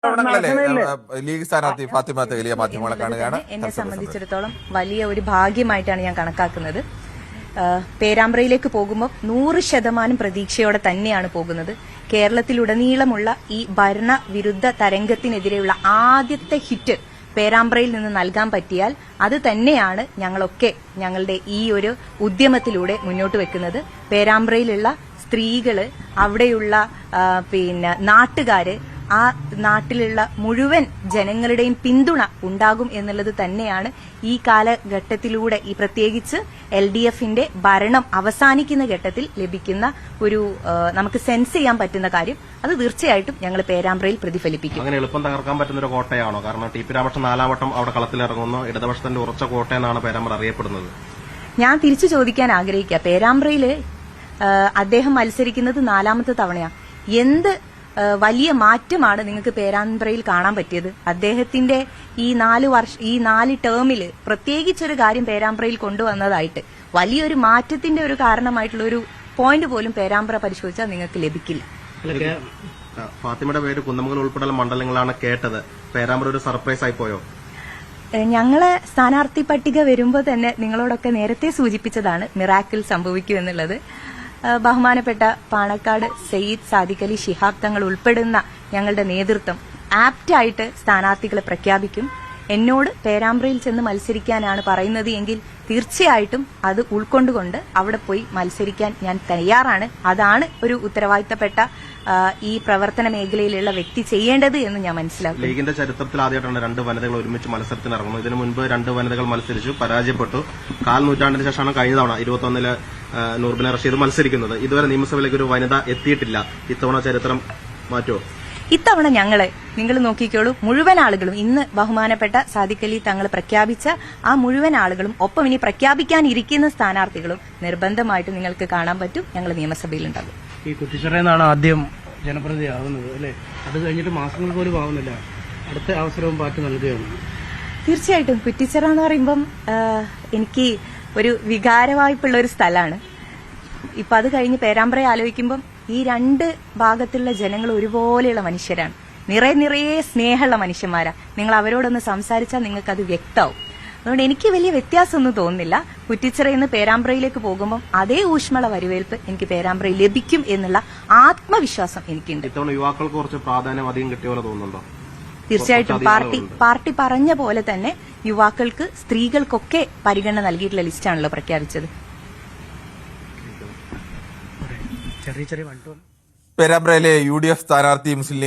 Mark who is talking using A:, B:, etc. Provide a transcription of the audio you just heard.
A: League സ്ഥാനാർത്ഥി ഫാത്തിമ തെഹ്ലിയ മാധ്യമങ്ങളെ കാണുകയാണ്.
B: എന്നെ സംബന്ധിച്ചിടത്തോളം വലിയ ഒരു ഭാഗ്യമായിട്ടാണ് ഞാൻ കണക്കാക്കുന്നത്. പേരാമ്പ്രയിലേക്ക് പോകുമ്പോൾ 100% പ്രതീക്ഷയോടെ തന്നെയാണ് പോകുന്നത്. കേരളത്തിലുടനീളമുള്ള ഈ ഭരണവിരുദ്ധ തരംഗത്തിനെതിരെയുള്ള ആദ്യത്തെ ഹിറ്റ് പേരാമ്പ്രയിൽ നിന്ന് നൽകാൻ പറ്റിയാൽ അത് തന്നെയാണ് ഞങ്ങളൊക്കെ ഞങ്ങളുടെ ഈ ഒരു ഉദ്യമത്തിലൂടെ മുന്നോട്ട് വെക്കുന്നത്. പേരാമ്പ്രയിലുള്ള സ്ത്രീകള്, അവിടെയുള്ള നാട്ടുകാര്, ആ നാട്ടിലുള്ള മുഴുവൻ ജനങ്ങളുടെയും പിന്തുണ ഉണ്ടാകും എന്നുള്ളത് തന്നെയാണ് ഈ കാലഘട്ടത്തിലൂടെ, ഈ പ്രത്യേകിച്ച് LDFന്റെ ഭരണം അവസാനിക്കുന്ന ഘട്ടത്തിൽ ലഭിക്കുന്ന ഒരു നമുക്ക് സെൻസ് ചെയ്യാൻ പറ്റുന്ന കാര്യം. അത് തീർച്ചയായിട്ടും ഞങ്ങൾ പേരാമ്പ്രയിൽ പ്രതിഫലിപ്പിക്കും.
C: അങ്ങനെ എളുപ്പം തകർക്കാൻ പറ്റുന്ന ഒരു കോട്ടയാണോ? കാരണം ടി പി രാമകൃഷ്ണൻ 4-ാം വട്ടം അവിടെ കളത്തിലിറങ്ങുന്നു. ഇടതുപക്ഷത്തിന്റെ ഉറച്ച കോട്ടയെന്നാണ് പേരാമ്പ്ര അറിയപ്പെടുന്നത്.
B: ഞാൻ തിരിച്ചു ചോദിക്കാൻ ആഗ്രഹിക്കുക, പേരാമ്പ്രയില് അദ്ദേഹം മത്സരിക്കുന്നത് 4ാമത്തെ തവണയാണ്. എന്ത് വലിയ മാറ്റമാണ് നിങ്ങൾക്ക് പേരാമ്പ്രയിൽ കാണാൻ പറ്റിയത്? അദ്ദേഹത്തിന്റെ ഈ 4 ടേമില് പ്രത്യേകിച്ചൊരു കാര്യം പേരാമ്പ്രയിൽ കൊണ്ടുവന്നതായിട്ട് വലിയൊരു മാറ്റത്തിന്റെ ഒരു കാരണമായിട്ടുള്ള ഒരു പോയിന്റ് പോലും പേരാമ്പ്ര പരിശോധിച്ചാൽ നിങ്ങൾക്ക് ലഭിക്കില്ല.
C: ഫാത്തിമയുടെ പേര് കുന്നമംഗലം ഉൾപ്പെടെയുള്ള മണ്ഡലങ്ങളാണ് കേട്ടത്. പേരാമ്പ്ര ഒരു സർപ്രൈസ് ആയി പോയോ?
B: ഞങ്ങളെ സ്ഥാനാർത്ഥി പട്ടിക വരുമ്പോൾ തന്നെ നിങ്ങളോടൊക്കെ നേരത്തെ സൂചിപ്പിച്ചതാണ് മിറാക്കിൾ സംഭവിക്കും എന്നുള്ളത്. ബഹുമാനപ്പെട്ട പാണക്കാട് സയ്യിദ് സാദിഖ് അലി ശിഹാബ് തങ്ങൾ ഉൾപ്പെടുന്ന ഞങ്ങളുടെ നേതൃത്വം ആപ്റ്റായിട്ട് സ്ഥാനാർത്ഥികളെ പ്രഖ്യാപിക്കും. എന്നോട് പേരാമ്പ്രയിൽ ചെന്ന് മത്സരിക്കാനാണ് പറയുന്നത് എങ്കിൽ തീർച്ചയായിട്ടും അത് ഉൾക്കൊണ്ടുകൊണ്ട് അവിടെ പോയി മത്സരിക്കാൻ ഞാൻ തയ്യാറാണ്. അതാണ് ഒരു ഉത്തരവാദിത്തപ്പെട്ട ഈ പ്രവർത്തന മേഖലയിലുള്ള വ്യക്തി ചെയ്യേണ്ടത് എന്ന് ഞാൻ മനസ്സിലാക്കും.
C: ലീഗിന്റെ ചരിത്രത്തിൽ ആദ്യമായിട്ടാണ് 2 വനിതകൾ ഒരുമിച്ച് മത്സരത്തിന് ഇറങ്ങുന്നത്. ഇതിനു മുൻപ് 2 വനിതകൾ മത്സരിച്ചു, പരാജയപ്പെട്ടു. 1/4 നൂറ്റാണ്ടിന് ശേഷമാണ് കഴിഞ്ഞ തവണ 21-ല് നൂർബിന റഷീദ് മത്സരിക്കുന്നത്. ഇതുവരെ നിയമസഭയിലേക്ക് ഒരു വനിത എത്തിയിട്ടില്ല. ഇത്തവണ ചരിത്രം മാറ്റുമോ?
B: ഇത്തവണ നിങ്ങൾ നോക്കിക്കോളൂ, മുഴുവൻ ആളുകളും ഇന്ന് ബഹുമാനപ്പെട്ട സാദിഖ് അലി തങ്ങൾ പ്രഖ്യാപിച്ച ആ മുഴുവൻ ആളുകളും, ഒപ്പം ഇനി പ്രഖ്യാപിക്കാനിരിക്കുന്ന സ്ഥാനാർത്ഥികളും നിർബന്ധമായിട്ട് നിങ്ങൾക്ക് കാണാൻ പറ്റും. ഞങ്ങൾ നിയമസഭയിലുണ്ടാകും.
D: ഈ കുറ്റിച്ചിറയെന്നാണ് ആദ്യം ജനപ്രതിനിധി ആവുന്നത് അല്ലെ? അത് കഴിഞ്ഞിട്ട് മാസങ്ങൾ പോലും ആവുന്നില്ല. അടുത്ത അവസരവും പാർട്ടി നൽകുകയാണ്.
B: തീർച്ചയായിട്ടും കുറ്റിച്ചിറ എന്ന് പറയുമ്പം എനിക്ക് ഒരു വികാരവായ്പുള്ള ഒരു സ്ഥലമാണ്. ഇപ്പൊ അത് കഴിഞ്ഞ് പേരാമ്പ്രയെ ആലോചിക്കുമ്പം ഈ 2 ഭാഗത്തുള്ള ജനങ്ങൾ ഒരുപോലെയുള്ള മനുഷ്യരാണ്. നിറയെ സ്നേഹമുള്ള മനുഷ്യന്മാരാ. നിങ്ങൾ അവരോടൊന്ന് സംസാരിച്ചാൽ നിങ്ങൾക്ക് അത് വ്യക്തമാവും. അതുകൊണ്ട് എനിക്ക് വലിയ വ്യത്യാസമൊന്നും തോന്നുന്നില്ല. കുറ്റിച്ചിറയിൽ നിന്ന് പേരാമ്പ്രയിലേക്ക് പോകുമ്പോൾ അതേ ഊഷ്മള വരവേൽപ്പ് എനിക്ക് പേരാമ്പ്രയിൽ ലഭിക്കും എന്നുള്ള ആത്മവിശ്വാസം എനിക്കുണ്ട്.
C: ഇത്തവണ യുവാക്കൾക്ക് കുറച്ച് പ്രാധാന്യം അധികം കിട്ടിയ പോലെ തോന്നുന്നുണ്ടോ?
B: തീർച്ചയായിട്ടും പാർട്ടി പറഞ്ഞ പോലെ തന്നെ യുവാക്കൾക്ക്, സ്ത്രീകൾക്കൊക്കെ പരിഗണന നൽകിയിട്ടുള്ള ലിസ്റ്റാണല്ലോ പ്രഖ്യാപിച്ചത്.
A: പേരാമ്പ്രയിലെ UDF സ്ഥാനാർത്ഥി മുസ്ലിം